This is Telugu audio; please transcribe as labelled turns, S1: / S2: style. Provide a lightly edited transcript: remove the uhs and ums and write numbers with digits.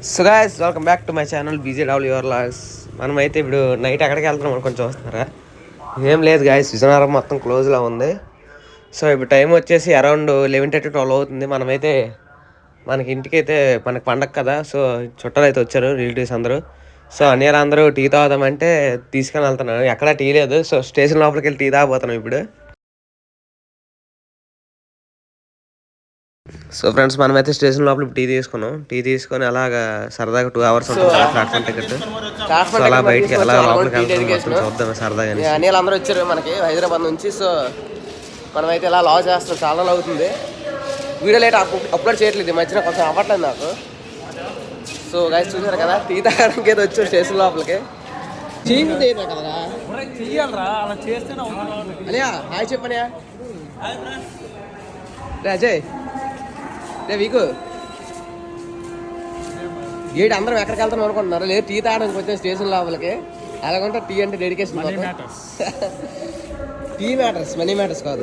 S1: So guys welcome back to my channel BJW your logs. మనమైతే ఇప్పుడు నైట్ ఎక్కడికి వెళ్తున్నాం అని కొంచెం వస్తున్నారా? ఏం లేదు గాయస్, విజయనగరం మొత్తం క్లోజ్లో ఉంది. సో ఇప్పుడు టైం వచ్చేసి అరౌండ్ 11:30-12 అవుతుంది. మనమైతే మనకి ఇంటికైతే మనకి పండగ కదా, సో చుట్టాలు అయితే వచ్చారు, రిలేటివ్స్ అందరూ. సో అన్నయ్యలు అందరూ టీ తాగుదామంటే తీసుకొని వెళ్తున్నాను. ఎక్కడా టీ లేదు, సో స్టేషన్ లోపలికి వెళ్ళి టీ తాగబోతున్నాం ఇప్పుడు. సో ఫ్రెండ్స్, మనమైతే స్టేషన్ లోపల టీ తీసుకున్నాం. టీ తీసుకొని అలాగా సరదాగా 2 hours ఉంటుంది ప్లాట్ఫామ్ టికెట్. సో అలా బయటికి అలా లోపలికి వెళ్తాం, చూద్దాం సరదాగా. అన్నయ్యలు అందరూ వచ్చారు మనకి హైదరాబాద్ నుంచి. సో మనమైతే ఇలా లాజ్ చేస్తాం, చాలా రోజులు అవుతుంది. వీడియో లేట్ అప్లోడ్ చేయట్లేదు, మధ్యన కొంచెం అవ్వట్లేదు నాకు. సో గైస్ చూసారు కదా, టీ తాగడానికి అయితే వచ్చారు స్టేషన్ లోపలికి. అనియా హాయ్ చెప్పనియా. అజయ్ వీకు గేట్ అందరం ఎక్కడికి వెళ్తాం అనుకుంటున్నారు? లేదు, టీ తాగడానికి వచ్చాం స్టేషన్ లోపలికి. అలాగంటే టీ అంటే dedication. T matters, money matters కాదు.